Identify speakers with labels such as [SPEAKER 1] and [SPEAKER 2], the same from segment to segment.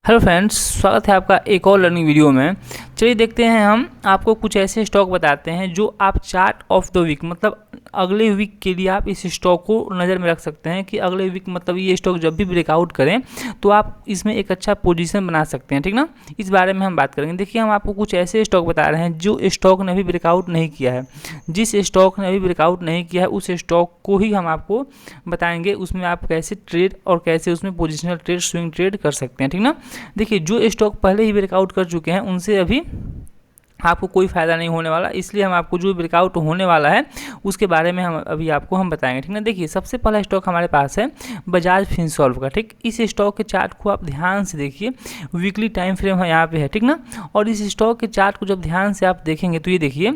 [SPEAKER 1] Hello friends, स्वागत है आपका एक और लर्निंग वीडियो में। चलिए देखते हैं, हम आपको कुछ ऐसे स्टॉक बताते हैं जो आप चार्ट ऑफ द वीक मतलब अगले वीक के लिए आप इस स्टॉक को नज़र में रख सकते हैं कि अगले वीक मतलब ये स्टॉक जब भी ब्रेकआउट करें तो आप इसमें एक अच्छा पोजीशन बना सकते हैं। ठीक ना, इस बारे में हम बात करेंगे। देखिए, हम आपको कुछ ऐसे स्टॉक बता रहे हैं जो स्टॉक ने अभी ब्रेकआउट नहीं किया है। जिस स्टॉक ने अभी ब्रेकआउट नहीं किया है उस स्टॉक को ही हम आपको बताएंगे, उसमें आप कैसे ट्रेड और कैसे उसमें पोजिशनल ट्रेड, स्विंग ट्रेड कर सकते हैं। ठीक ना, देखिए जो स्टॉक पहले ही ब्रेकआउट कर चुके हैं उनसे अभी आपको कोई फ़ायदा नहीं होने वाला, इसलिए हम आपको जो ब्रेकआउट होने वाला है उसके बारे में हम बताएंगे। ठीक ना, देखिए सबसे पहला स्टॉक हमारे पास है बजाज फिनसॉल्व का। ठीक, इस स्टॉक के चार्ट को आप ध्यान से देखिए, वीकली टाइम फ्रेम यहाँ पे है। ठीक ना, और इस स्टॉक के चार्ट को जब ध्यान से आप देखेंगे तो ये देखिए,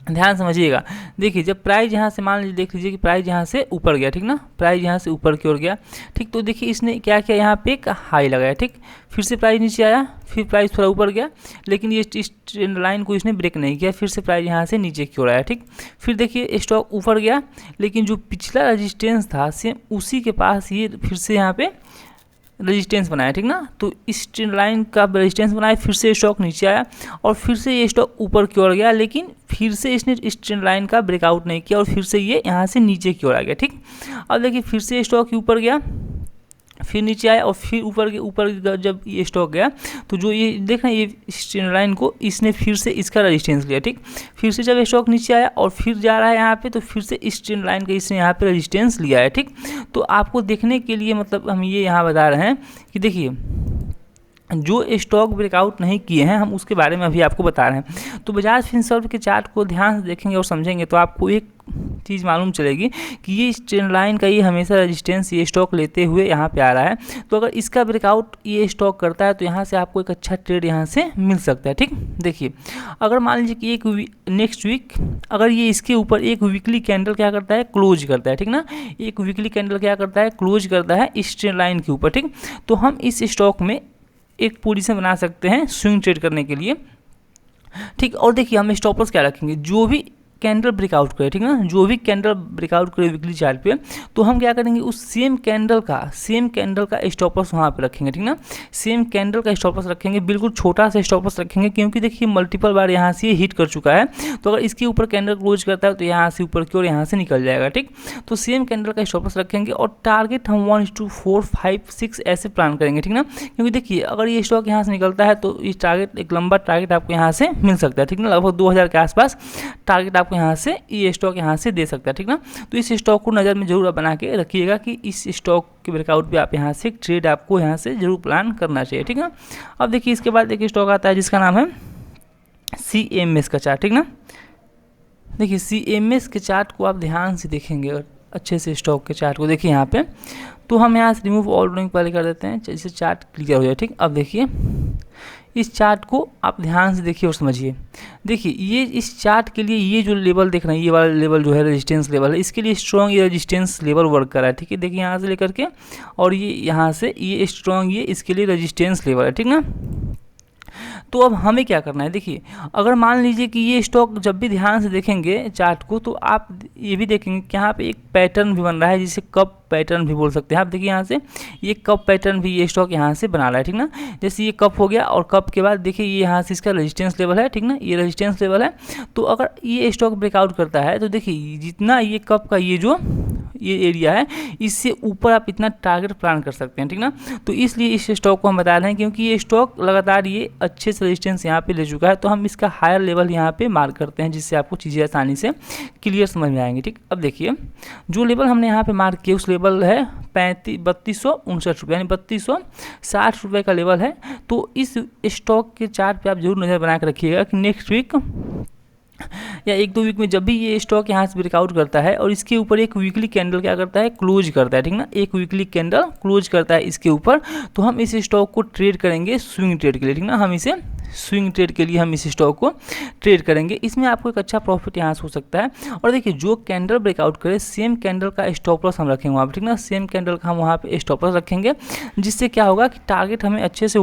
[SPEAKER 1] ध्यान समझिएगा। देखिए जब प्राइस यहाँ से, मान लीजिए देख लीजिए कि प्राइस यहाँ से ऊपर गया। ठीक ना, प्राइस यहाँ से ऊपर की ओर गया। ठीक, तो देखिए इसने क्या किया, यहाँ पे एक हाई लगाया। ठीक, फिर से प्राइस नीचे आया, फिर प्राइस थोड़ा ऊपर गया, लेकिन ये इस ट्रेंड लाइन को इसने ब्रेक नहीं किया। फिर से प्राइस यहाँ से नीचे की ओर आया। ठीक, फिर देखिए स्टॉक ऊपर गया, लेकिन जो पिछला रजिस्टेंस था सेम उसी के पास ये फिर से यहाँ पे रेजिस्टेंस बनाया। ठीक ना, तो इस ट्रेंड लाइन का रेजिस्टेंस बनाया, फिर से स्टॉक नीचे आया और फिर से ये स्टॉक ऊपर की ओर गया, लेकिन फिर से इसने इस ट्रेंड लाइन का ब्रेकआउट नहीं किया और फिर से ये यहाँ से नीचे की ओर आ गया। ठीक, अब देखिए फिर से स्टॉक ऊपर गया, फिर नीचे आया और फिर ऊपर जब ये स्टॉक गया तो जो ये देख रहे हैं, ये ट्रेंड लाइन को इसने फिर से इसका रेजिस्टेंस लिया। ठीक, फिर से जब स्टॉक नीचे आया और फिर जा रहा है यहाँ पे, तो फिर से इस ट्रेंड लाइन का इसने यहाँ पे रेजिस्टेंस लिया है। ठीक, तो आपको देखने के लिए मतलब हम ये यहाँ बता रहे हैं कि देखिए जो स्टॉक ब्रेकआउट नहीं किए हैं हम उसके बारे में अभी आपको बता रहे हैं। तो बजाज फिनसर्व के चार्ट को ध्यान से देखेंगे और समझेंगे तो आपको एक चीज़ मालूम चलेगी कि ये ट्रेंड लाइन का ये हमेशा रेजिस्टेंस ये स्टॉक लेते हुए यहाँ पे आ रहा है। तो अगर इसका ब्रेकआउट ये स्टॉक करता है तो यहाँ से आपको एक अच्छा ट्रेड यहाँ से मिल सकता है। ठीक, देखिए अगर मान लीजिए कि एक नेक्स्ट वीक अगर ये इसके ऊपर एक वीकली कैंडल क्या करता है, क्लोज करता है। ठीक ना, एक वीकली कैंडल क्या करता है, क्लोज करता है इस ट्रेंड लाइन के ऊपर। ठीक, तो हम इस स्टॉक में एक पोजीशन बना सकते हैं स्विंग ट्रेड करने के लिए। ठीक, और देखिए हम स्टॉप लॉस क्या रखेंगे, जो भी कैंडल ब्रेकआउट करे। ठीक ना, जो भी कैंडल ब्रेकआउट करे वीकली चार्ट पे, तो हम क्या करेंगे उस सेम कैंडल का स्टॉप लॉस वहाँ पे रखेंगे। ठीक ना, सेम कैंडल का स्टॉप लॉस रखेंगे, बिल्कुल छोटा सा स्टॉप लॉस रखेंगे, क्योंकि देखिए मल्टीपल बार यहाँ से हिट कर चुका है। तो अगर इसके ऊपर कैंडल क्लोज करता है तो यहाँ से ऊपर की ओर यहाँ से निकल जाएगा। ठीक, तो सेम कैंडल का स्टॉप लॉस रखेंगे और टारगेट हम 1:4, 5, 6 ऐसे प्लान करेंगे। ठीक ना, क्योंकि देखिए अगर ये स्टॉक यहाँ से निकलता है तो इस टारगेट, एक लंबा टारगेट आपको यहाँ से मिल सकता है। ठीक ना, लगभग 2000 के आसपास टारगेट आपको यहाँ से ये स्टॉक यहाँ से दे सकता है। ठीक ना, तो इस स्टॉक को नज़र में जरूर बना के रखिएगा कि इस स्टॉक के ब्रेकआउट पे आप यहाँ से ट्रेड आपको यहाँ से जरूर प्लान करना चाहिए। ठीक ना, अब देखिए इसके बाद एक स्टॉक आता है जिसका नाम है CMS का चार्ट। ठीक ना, देखिए CMS के चार्ट को आप ध्यान से देखेंगे और अच्छे से स्टॉक के चार्ट को देखिए यहाँ पे, तो हम यहाँ से रिमूव ऑल ड्राइंग पहले कर देते हैं जिससे चार्ट क्लियर हो जाए। ठीक, अब देखिए इस चार्ट को आप ध्यान से देखिए और समझिए। देखिए ये इस चार्ट के लिए ये जो लेवल देख रहे हैं, ये वाला लेवल जो है रेजिस्टेंस लेवल है, इसके लिए स्ट्रॉन्ग ये रेजिस्टेंस लेवल वर्क कर रहा है। ठीक है, देखिए यहाँ से लेकर के और ये यहाँ से ये स्ट्रॉन्ग, ये इसके लिए रेजिस्टेंस लेवल है। ठीक ना, तो अब हमें क्या करना है, देखिए अगर मान लीजिए कि ये स्टॉक जब भी ध्यान से देखेंगे चार्ट को तो आप ये भी देखेंगे कि यहाँ पे एक पैटर्न भी बन रहा है जिसे कप पैटर्न भी बोल सकते हैं आप। देखिए यहाँ से ये कप पैटर्न भी ये स्टॉक यहाँ से बना रहा है। ठीक ना, जैसे ये कप हो गया और कप के बाद देखिए ये यहाँ से इसका रेजिस्टेंस लेवल है। ठीक ना, ये रेजिस्टेंस लेवल है। तो अगर ये स्टॉक ब्रेकआउट करता है तो देखिए जितना ये कप का ये जो ये एरिया है इससे ऊपर आप इतना टारगेट प्लान कर सकते हैं। ठीक ना, तो इसलिए इस स्टॉक को हम बता रहे हैं क्योंकि ये स्टॉक लगातार ये अच्छे से रेजिस्टेंस यहाँ पे ले चुका है, तो हम इसका हायर लेवल यहाँ पे मार्क करते हैं जिससे आपको चीज़ें आसानी से क्लियर समझ में आएंगी। ठीक, अब देखिए जो लेवल हमने यहाँ पे मार्क किया उस लेवल है 3259 रुपये, यानी 3260 रुपये का लेवल है। तो इस स्टॉक के चार्ट पे आप जरूर नज़र बना के रखिएगा कि नेक्स्ट वीक या 1-2 वीक में जब भी ये स्टॉक यहाँ से ब्रेकआउट करता है और इसके ऊपर एक वीकली कैंडल क्या करता है, क्लोज करता है। ठीक ना, एक वीकली कैंडल क्लोज करता है इसके ऊपर, तो हम इस स्टॉक को ट्रेड करेंगे स्विंग ट्रेड के लिए। ठीक ना, हम इसे स्विंग ट्रेड के लिए हम इस स्टॉक को ट्रेड करेंगे, इसमें आपको एक अच्छा प्रॉफिट यहाँ से हो सकता है। और देखिए जो कैंडल ब्रेकआउट करे सेम कैंडल का स्टॉप लॉस हम रखेंगे वहाँ पर। ठीक ना, सेम कैंडल का हम वहाँ पे स्टॉप लॉस रखेंगे, जिससे क्या होगा कि टारगेट हमें अच्छे से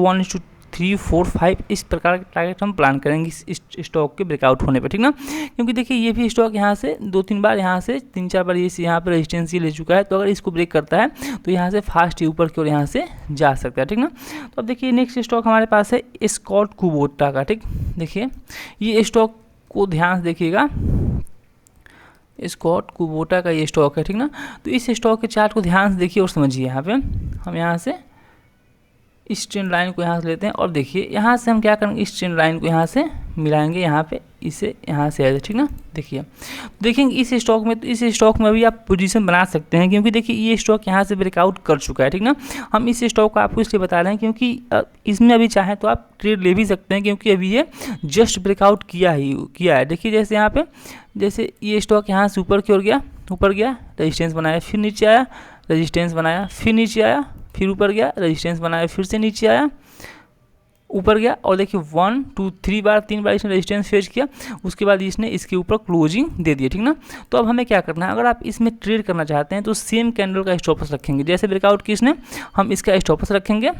[SPEAKER 1] 3, 4, 5 इस प्रकार के टारगेट हम प्लान करेंगे इस स्टॉक के ब्रेकआउट होने पर, ठीक ना। क्योंकि देखिए ये भी स्टॉक यहाँ से 2-3 बार, यहाँ से 3-4 बार ये यहाँ पर रेजिस्टेंस ले चुका है, तो अगर इसको ब्रेक करता है तो यहाँ से फास्ट ही ऊपर की ओर यहाँ से जा सकता है, ठीक ना। तो अब देखिए नेक्स्ट स्टॉक हमारे पास है स्कॉट कुबोटा का, ठीक। देखिए ये स्टॉक को ध्यान से देखिएगा, स्कॉट कुबोटा का ये स्टॉक है, ठीक ना। तो इस स्टॉक के चार्ट को ध्यान से देखिए और समझिए। यहाँ पे हम यहाँ से इस ट्रेंड लाइन को यहाँ से लेते हैं और देखिए यहाँ से हम क्या करेंगे, इस ट्रेंड लाइन को यहाँ से मिलाएंगे, यहाँ पे इसे यहाँ से आए, ठीक ना। देखिए देखेंगे इस स्टॉक में, तो इस स्टॉक में भी आप पोजीशन बना सकते हैं, क्योंकि देखिए ये स्टॉक यहाँ से ब्रेकआउट कर चुका है, ठीक ना। हम इस स्टॉक को आपको इसलिए बता रहे हैं क्योंकि इसमें अभी चाहे तो आप ट्रेड ले भी सकते हैं, क्योंकि अभी ये जस्ट ब्रेकआउट किया है। देखिए जैसे यहाँ पे, जैसे ये स्टॉक यहाँ से ऊपर की ओर गया, ऊपर गया, रेजिस्टेंस बनाया, फिर नीचे आया, रेजिस्टेंस बनाया, फिर नीचे आया, फिर ऊपर गया, रेजिस्टेंस बनाया, फिर से नीचे आया, ऊपर गया, और देखिए 1, 2, 3 बार, 3 बार इसने रेजिस्टेंस फेस किया, उसके बाद इसने इसके ऊपर क्लोजिंग दे दिया, ठीक ना। तो अब हमें क्या करना है, अगर आप इसमें ट्रेड करना चाहते हैं तो सेम कैंडल का स्टॉप लॉस रखेंगे, जैसे ब्रेकआउट की इसने, हम इसका स्टॉप लॉस रखेंगे।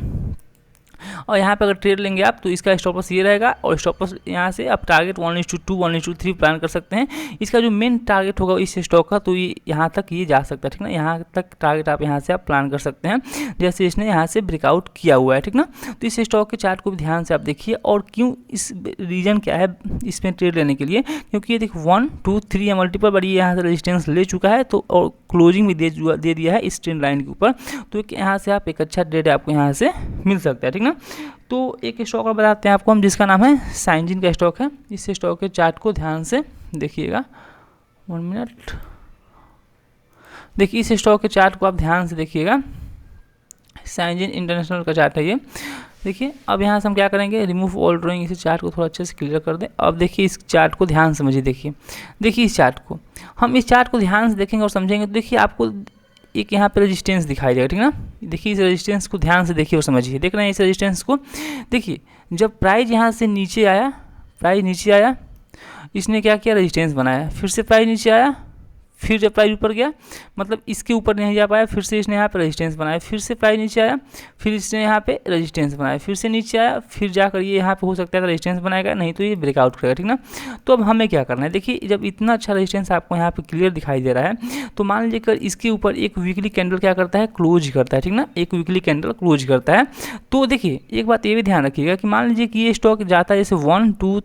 [SPEAKER 1] और यहाँ पे अगर ट्रेड लेंगे आप तो इसका स्टॉप लॉस ये रहेगा, और स्टॉप लॉस यहाँ से आप टारगेट 1:2, 1:3 प्लान कर सकते हैं। इसका जो मेन टारगेट होगा इस स्टॉक का, तो ये यहाँ तक ये जा सकता है, ठीक ना। यहाँ तक टारगेट आप यहाँ से आप प्लान कर सकते हैं, जैसे इसने यहाँ से ब्रेकआउट किया हुआ है, ठीक ना। तो इस स्टॉक के चार्ट को भी ध्यान से आप देखिए, और क्यों इस रीजन क्या है इसमें ट्रेड लेने के लिए, क्योंकि ये देखिए 1, 2, 3 या मल्टीपल बार ये यहाँ से रेजिस्टेंस ले चुका है, तो और क्लोजिंग भी दे दिया है इस ट्रेंड लाइन के ऊपर, तो यहाँ से आप एक अच्छा ट्रेड आपको यहाँ से मिल सकता है, ठीक ना। तो एक स्टॉक और बताते हैं आपको हम, जिसका नाम है साइंजिन का स्टॉक है। इस स्टॉक के चार्ट को ध्यान से देखिएगा, 1 मिनट। देखिए इस स्टॉक के चार्ट को आप ध्यान से देखिएगा, साइंजिन इंटरनेशनल का चार्ट है ये। देखिए अब यहाँ से हम क्या करेंगे, रिमूव ऑल ड्राइंग, इस चार्ट को थोड़ा अच्छे से क्लियर कर दें। अब देखिए इस चार्ट को ध्यान से समझिए, देखिए इस चार्ट को, हम इस चार्ट को ध्यान से देखेंगे और समझेंगे, तो देखिए आपको एक यहाँ पे रेजिस्टेंस दिखाई देगा, ठीक ना। देखिए इस रेजिस्टेंस को ध्यान से देखिए और समझिए, देख रहे हैं इस रेजिस्टेंस को। देखिए जब प्राइस यहाँ से नीचे आया, इसने क्या किया, रेजिस्टेंस बनाया, फिर से प्राइस नीचे आया, फिर जब प्राइस ऊपर गया, मतलब इसके ऊपर नहीं जा पाया, फिर से इसने यहाँ पे रेजिस्टेंस बनाया, फिर से प्राइस नीचे आया, फिर इसने यहाँ पे रेजिस्टेंस बनाया, फिर से नीचे आया, फिर जाकर ये यहाँ पे हो सकता है रेजिस्टेंस बनाएगा, नहीं तो ये ब्रेकआउट करेगा, ठीक ना। तो अब हमें क्या करना है, देखिए जब इतना अच्छा रेजिस्टेंस आपको यहाँ पे क्लियर दिखाई दे रहा है, तो मान लीजिए कर इसके ऊपर एक वीकली कैंडल क्या करता है, क्लोज करता है, ठीक ना। एक वीकली कैंडल क्लोज करता है, तो देखिए एक बात ये भी ध्यान रखिएगा कि मान लीजिए कि ये स्टॉक जाता है जैसे 1, 2,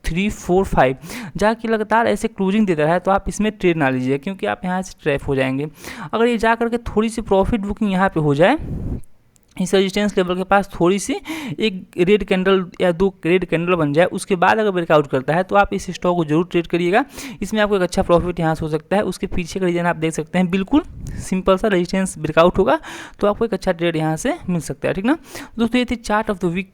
[SPEAKER 1] 3, 4, 5 जाके लगातार ऐसे क्लोजिंग दे रहा है, तो आप इसमें ट्रेड ना लीजिए, क्योंकि आप यहाँ से ट्रैप हो जाएंगे। अगर ये जा करके थोड़ी सी प्रॉफिट बुकिंग यहाँ पे हो जाए, इस रेजिस्टेंस लेवल के पास थोड़ी सी एक रेड कैंडल या 2 रेड कैंडल बन जाए, उसके बाद अगर ब्रेकआउट करता है, तो आप इस स्टॉक को जरूर ट्रेड करिएगा। इसमें आपको एक अच्छा प्रॉफिट यहाँ से हो सकता है। उसके पीछे का रीजन आप देख सकते हैं, बिल्कुल सिंपल सा रेजिस्टेंस ब्रेकआउट होगा, तो आपको एक अच्छा ट्रेड यहाँ से मिल सकता है, ठीक ना। दोस्तों ये थी चार्ट ऑफ द वीक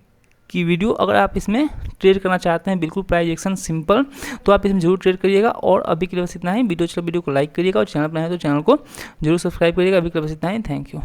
[SPEAKER 1] की वीडियो। अगर आप इसमें ट्रेड करना चाहते हैं बिल्कुल प्राइस एक्शन सिंपल, तो आप इसमें जरूर ट्रेड करिएगा। और अभी के लिए बस इतना ही। वीडियो को लाइक करिएगा, और चैनल पर है तो चैनल को जरूर सब्सक्राइब करिएगा। अभी के लिए बस इतना ही। Thank you.